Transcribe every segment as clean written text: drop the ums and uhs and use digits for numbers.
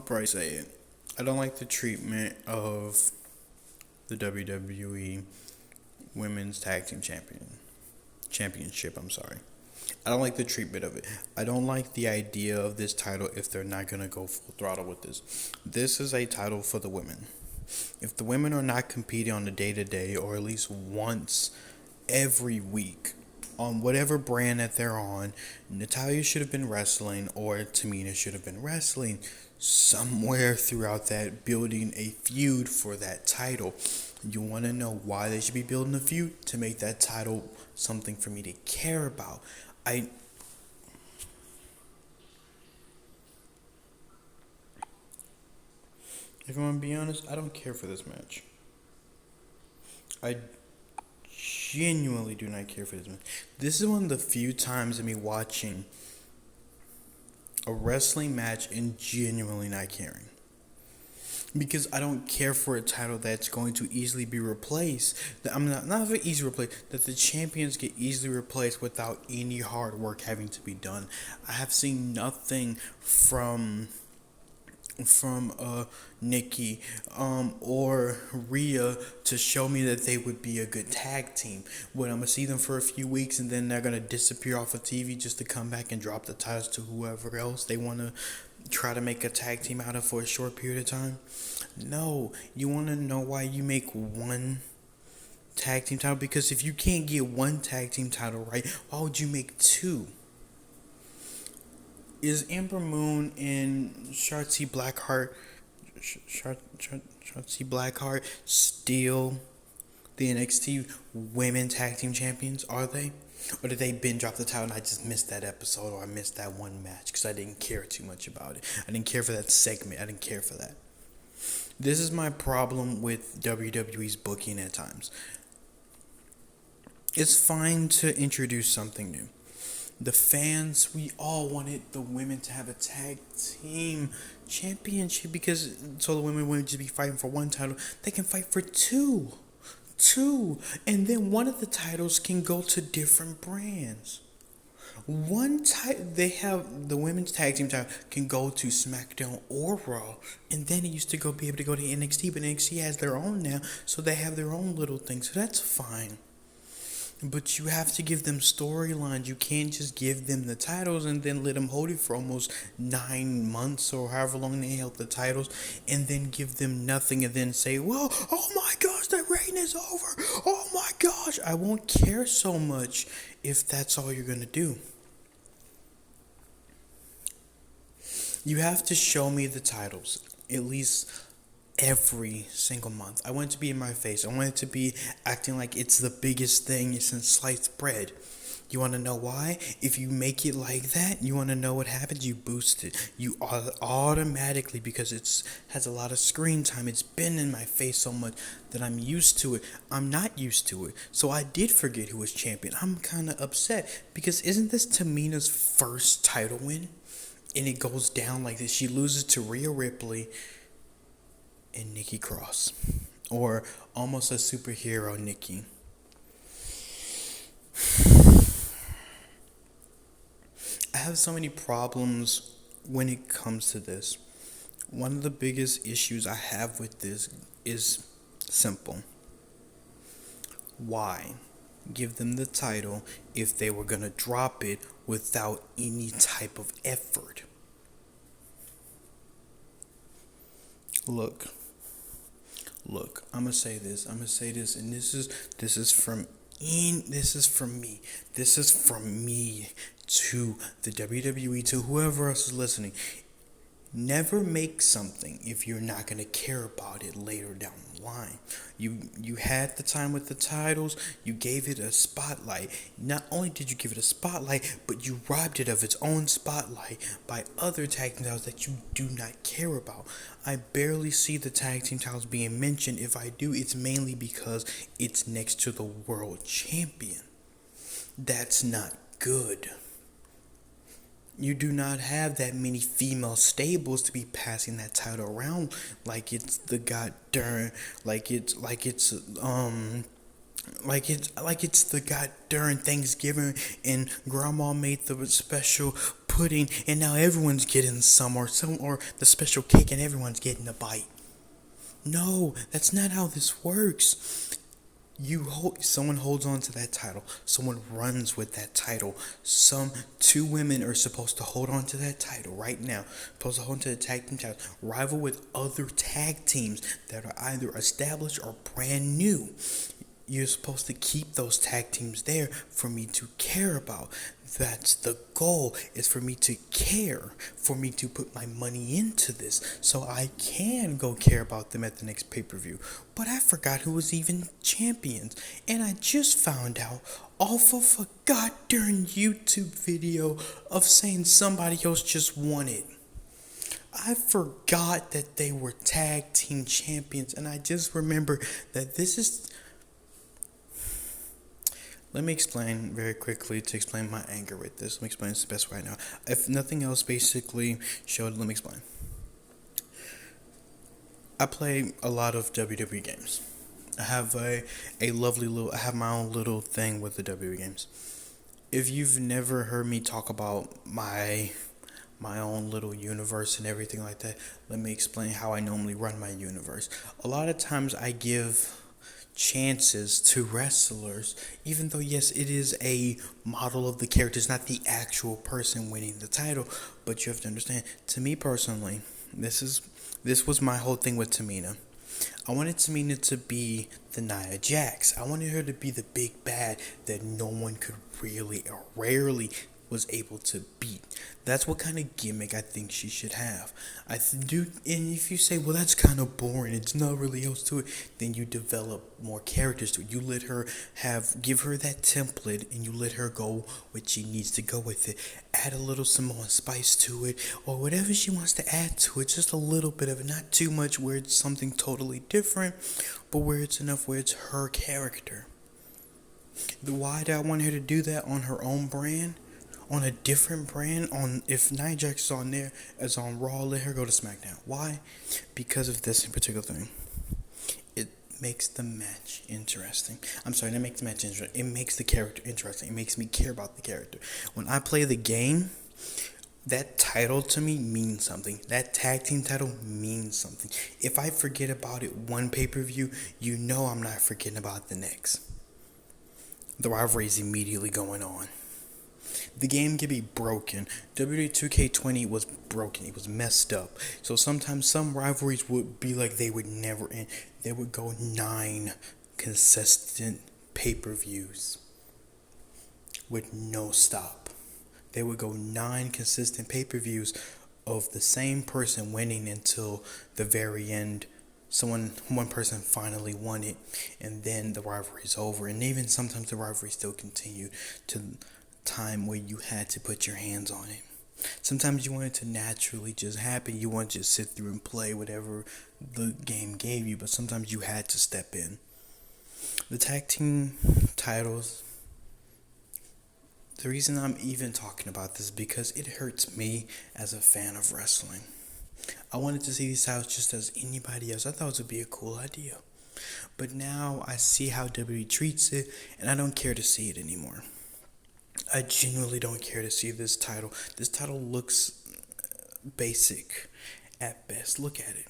upright say it. I don't like the treatment of the WWE Women's Tag Team Championship. I'm sorry. I don't like the treatment of it. I don't like the idea of this title if they're not gonna go full throttle with this. This is a title for the women. If the women are not competing on the day to day, or at least once every week, on whatever brand that they're on, Natalya should have been wrestling, or Tamina should have been wrestling somewhere throughout that, building a feud for that title. You want to know why they should be building a feud? To make that title something for me to care about. If I'm gonna be honest, I don't care for this match. I genuinely do not care for this match. This is one of the few times of me watching a wrestling match and genuinely not caring. Because I don't care for a title that's going to easily be replaced. I'm not very easy to replace. That the champions get easily replaced without any hard work having to be done. I have seen nothing from Nikki or Rhea to show me that they would be a good tag team. When I'm gonna see them for a few weeks and then they're gonna disappear off of TV just to come back and drop the titles to whoever else they wanna try to make a tag team out of for a short period of time. No, you wanna know why you make one tag team title? Because if you can't get one tag team title right, why would you make two? Is Ember Moon and Shotzi Blackheart still the NXT Women Tag Team Champions? Are they? Or did they binge drop the title and I just missed that episode, or I missed that one match because I didn't care too much about it? I didn't care for that segment. I didn't care for that. This is my problem with WWE's booking at times. It's fine to introduce something new. The fans, we all wanted the women to have a tag team championship, because so the women wouldn't just be fighting for one title. They can fight for two. And then one of the titles can go to different brands. They have the women's tag team title can go to SmackDown or Raw, and then it used to be able to go to NXT, but NXT has their own now, so they have their own little thing, so that's fine. But you have to give them storylines. You can't just give them the titles and then let them hold it for almost 9 months or however long they held the titles, and then give them nothing and then say, well, oh my gosh, the reign is over. Oh my gosh. I won't care so much if that's all you're going to do. You have to show me the titles at least every single month. I want it to be in my face. I want it to be acting like it's the biggest thing since sliced bread. You want to know why? If you make it like that, you want to know what happens? You boost it. You automatically, because it has a lot of screen time. It's been in my face so much that I'm used to it. I'm not used to it. So I did forget who was champion. I'm kind of upset because isn't this Tamina's first title win? And it goes down like this. She loses to Rhea Ripley and Nikki Cross, or almost a superhero Nikki. I have so many problems when it comes to this. One of the biggest issues I have with this is simple. Why give them the title if they were gonna drop it without any type of effort? Look, I'm gonna say this, and this is from me. This is from me to the WWE, to whoever else is listening. Never make something if you're not going to care about it later down the line. You had the time with the titles, you gave it a spotlight. Not only did you give it a spotlight, but you robbed it of its own spotlight by other tag team titles that you do not care about. I barely see the tag team titles being mentioned. If I do, it's mainly because it's next to the world champion. That's not good. You do not have that many female stables to be passing that title around like it's the goddamn, like it's Like it's the god during Thanksgiving and grandma made the special pudding and now everyone's getting some or the special cake and everyone's getting a bite. No, that's not how this works. Someone holds on to that title. Someone runs with that title. Some two women are supposed to hold on to that title right now. Supposed to hold on to the tag team title. Rival with other tag teams that are either established or brand new. You're supposed to keep those tag teams there for me to care about. That's the goal, is for me to care, for me to put my money into this so I can go care about them at the next pay-per-view. But I forgot who was even champions, and I just found out off of a goddamn YouTube video of saying somebody else just won it. I forgot that they were tag team champions, and I just remember that this is. Let me explain very quickly to explain my anger with this. Let me explain this the best right now. If nothing else, basically showed. Let me explain. I play a lot of WWE games. I have a lovely little. I have my own little thing with the WWE games. If you've never heard me talk about my own little universe and everything like that, let me explain how I normally run my universe. A lot of times I give chances to wrestlers, even though yes, it is a model of the character, it's not the actual person winning the title. But you have to understand, to me personally, this was my whole thing with Tamina. I wanted Tamina to be the Nia Jax. I wanted her to be the big bad that no one could really or rarely was able to beat. That's what kind of gimmick I think she should have. Do, and if you say, well, that's kind of boring, it's not really else to it, then you develop more characters to it. You let her give her that template, and you let her go what she needs to go with it. Add a little some more spice to it, or whatever she wants to add to it, just a little bit of it, not too much where it's something totally different, but where it's enough where it's her character. Why did I want her to do that on her own brand? On a different brand, on if Nia Jax is on there as on Raw, let her go to SmackDown. Why? Because of this in particular thing. It makes the match interesting. I'm sorry, that makes the match interesting. It makes the character interesting. It makes me care about the character. When I play the game, that title to me means something. That tag team title means something. If I forget about it one pay-per-view, you know I'm not forgetting about the next. The rivalry is immediately going on. The game can be broken. WWE 2K20 was broken. It was messed up. So sometimes some rivalries would be like they would never end. They would go 9 consistent pay-per-views with no stop. They would go 9 consistent pay-per-views of the same person winning until the very end. One person finally won it, and then the rivalry is over. And even sometimes the rivalry still continued to time where you had to put your hands on it. Sometimes you want it to naturally just happen. You want to just sit through and play whatever the game gave you, but sometimes you had to step in. The tag team titles, the reason I'm even talking about this is because it hurts me as a fan of wrestling. I wanted to see these titles just as anybody else. I thought it would be a cool idea. But now I see how WWE treats it, and I don't care to see it anymore. I genuinely don't care to see this title. This title looks basic at best. Look at it.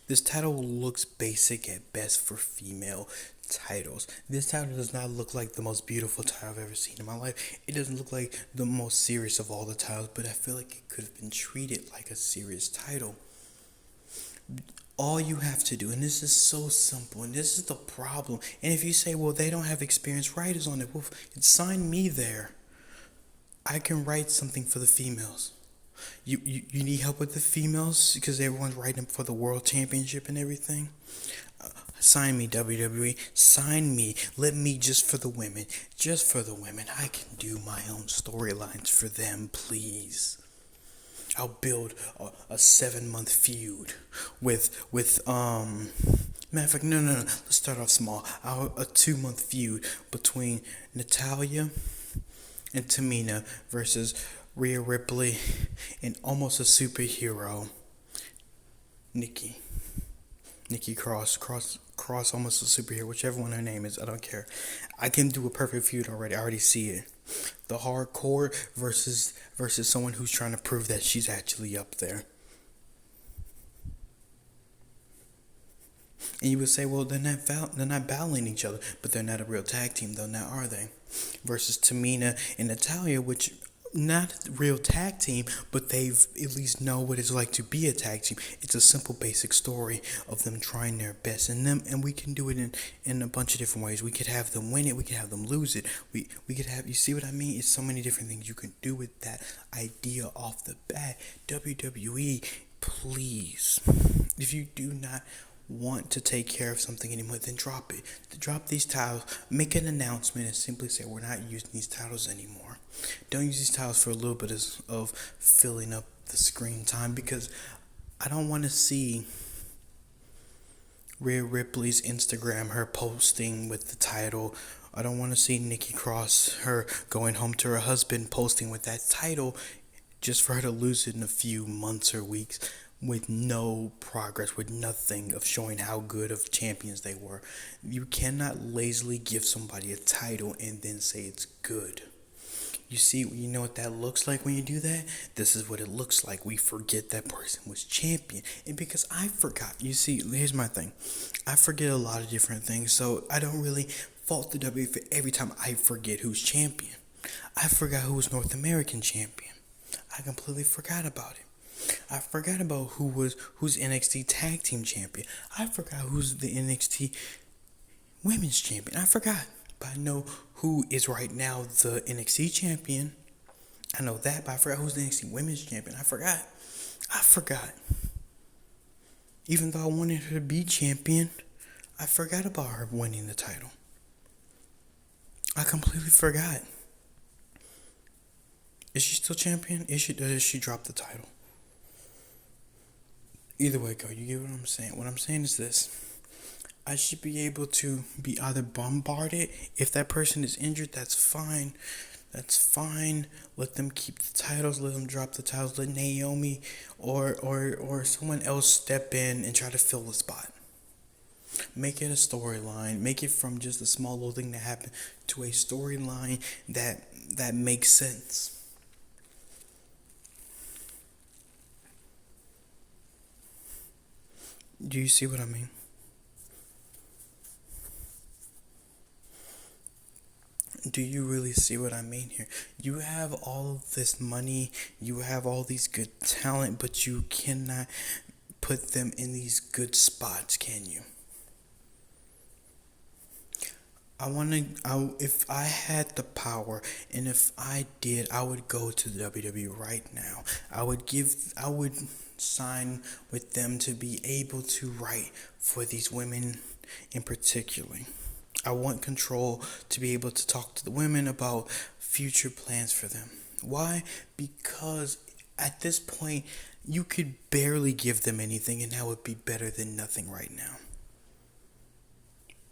This title looks basic at best for female titles. This title does not look like the most beautiful title I've ever seen in my life. It doesn't look like the most serious of all the titles, but I feel like it could have been treated like a serious title. All you have to do, and this is so simple, and this is the problem. And if you say, well, they don't have experienced writers on it, well, sign me there. I can write something for the females. You need help with the females because everyone's writing for the world championship and everything. Sign me, WWE. Sign me. Let me just for the women. Just for the women. I can do my own storylines for them, please. I'll build a 7-month feud with matter of fact, no. Let's start off small. A 2-month feud between Natalya and Tamina versus Rhea Ripley and almost a superhero, Nikki. Nikki Cross, almost a superhero, whichever one her name is, I don't care. I can do a perfect feud already. I already see it. The hardcore versus someone who's trying to prove that she's actually up there. And you would say, well, they're not battling each other, but they're not a real tag team, though, now are they? Versus Tamina and Natalia, which not a real tag team, but they've at least know what it's like to be a tag team. It's a simple, basic story of them trying their best, and we can do it in a bunch of different ways. We could have them win it, we could have them lose it. We could have, you see what I mean? It's so many different things you can do with that idea off the bat. WWE, please, if you do not want to take care of something anymore, then drop it. Drop these titles, make an announcement, and simply say we're not using these titles anymore. Don't use these titles for a little bit of filling up the screen time, because I don't want to see Rhea Ripley's Instagram, her posting with the title. I don't want to see Nikki Cross, her going home to her husband, posting with that title, just for her to lose it in a few months or weeks with no progress, with nothing of showing how good of champions they were. You cannot lazily give somebody a title and then say it's good. You know what that looks like when you do that? This is what it looks like. We forget that person was champion. And because I forgot, you see, here's my thing. I forget a lot of different things, so I don't really fault the WWE for every time I forget who's champion. I forgot who was North American champion. I completely forgot about it. I forgot about who's NXT Tag Team Champion. I forgot who's the NXT Women's Champion. I forgot. But I know who is right now the NXT Champion. I know that, but I forgot who's the NXT Women's Champion. I forgot. Even though I wanted her to be champion, I forgot about her winning the title. I completely forgot. Is she still champion? Does she drop the title? Either way, go. You get what I'm saying? What I'm saying is this. I should be able to be either bombarded. If that person is injured, that's fine. That's fine. Let them keep the titles. Let them drop the titles. Let Naomi or someone else step in and try to fill the spot. Make it a storyline. Make it from just a small little thing that happened to a storyline that makes sense. Do you see what I mean? Do you really see what I mean here? You have all of this money, you have all these good talent, but you cannot put them in these good spots, can you? If I had the power, and if I did, I would go to the WWE right now. I would sign with them to be able to write for these women in particular. I want control to be able to talk to the women about future plans for them. Why? Because at this point, you could barely give them anything, and that would be better than nothing right now.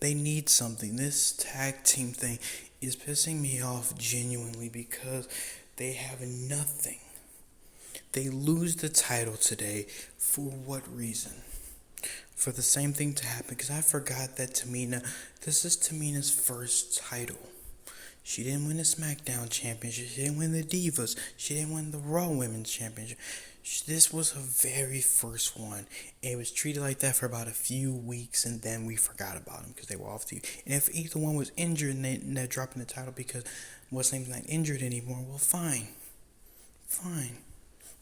They need something. This tag team thing is pissing me off genuinely because they have nothing. They lose the title today. For what reason? For the same thing to happen, because I forgot that this is Tamina's first title. She didn't win the SmackDown Championship. She didn't win the Divas. She didn't win the Raw Women's Championship. This was her very first one. And it was treated like that for about a few weeks, and then we forgot about them because they were off TV. And if either one was injured and they're dropping the title because what's name's not injured anymore, well, fine.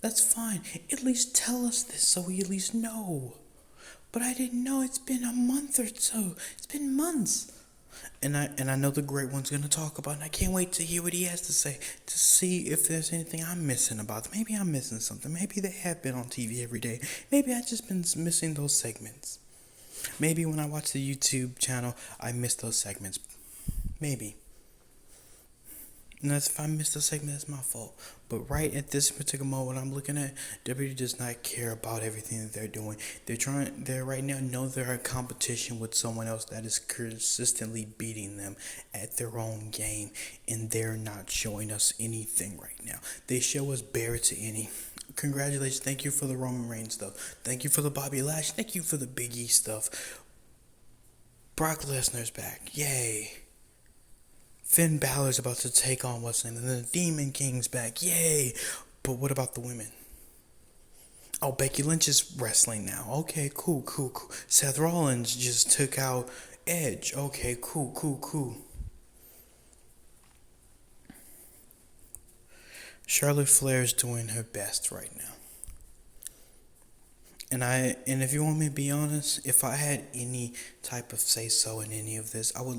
That's fine. At least tell us this so we at least know. But I didn't know. It's been a month or so. It's been months. And I know the Great One's going to talk about it. And I can't wait to hear what he has to say. To see if there's anything I'm missing about them. Maybe I'm missing something. Maybe they have been on TV every day. Maybe I've just been missing those segments. Maybe when I watch the YouTube channel, I miss those segments. Maybe. And if I missed a segment, that's my fault. But right at this particular moment, I'm looking at WWE does not care about everything that they're doing. They're right now know they're in competition with someone else that is consistently beating them at their own game, and they're not showing us anything right now. They show us Barrett to any. Congratulations. Thank you for the Roman Reigns stuff. Thank you for the Bobby Lashley. Thank you for the Big E stuff. Brock Lesnar's back. Yay. Finn Balor's about to take on what's name, and then the Demon King's back. Yay. But what about the women? Oh, Becky Lynch is wrestling now. Okay, cool. Seth Rollins just took out Edge. Okay, cool. Charlotte Flair's doing her best right now. And if you want me to be honest, if I had any type of say so in any of this, I would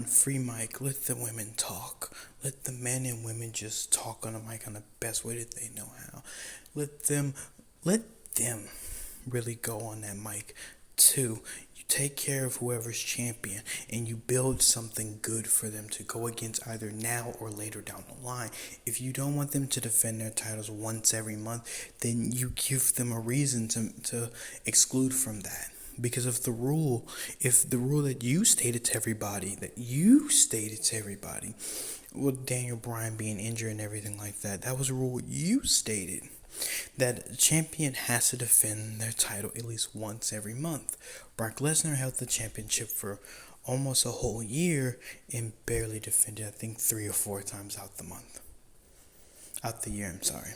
free mic, let the women talk. Let the men and women just talk on the mic on the best way that they know how. Let them really go on that mic. 2, you take care of whoever's champion and you build something good for them to go against either now or later down the line. If you don't want them to defend their titles once every month, then you give them a reason to exclude from that. Because if the rule that you stated to everybody, with Daniel Bryan being injured and everything like that, that was a rule you stated. That a champion has to defend their title at least once every month. Brock Lesnar held the championship for almost a whole year and barely defended, I think, 3 or 4 times out the year, I'm sorry.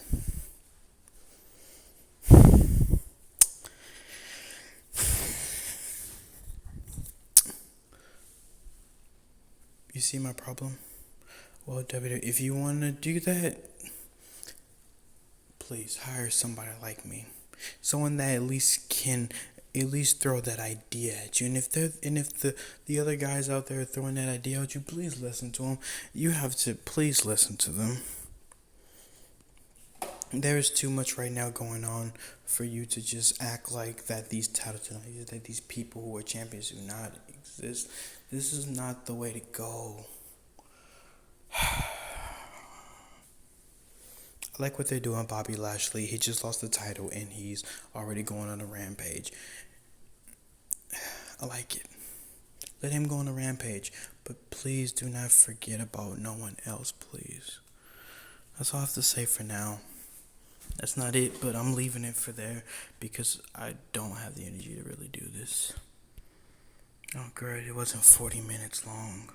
You see my problem? Well, WWE, if you want to do that, please hire somebody like me, someone that at least can throw that idea at you. And if the other guys out there throwing that idea at you, please listen to them. You have to please listen to them. There's too much right now going on for you to just act like that these that these people who are champions do not exist. This is not the way to go. I like what they're doing. Bobby Lashley, he just lost the title and he's already going on a rampage. I like it. Let him go on a rampage, but please do not forget about no one else, please. That's all I have to say for now. That's not it, but I'm leaving it for there because I don't have the energy to really do this. Oh, great, it wasn't 40 minutes long.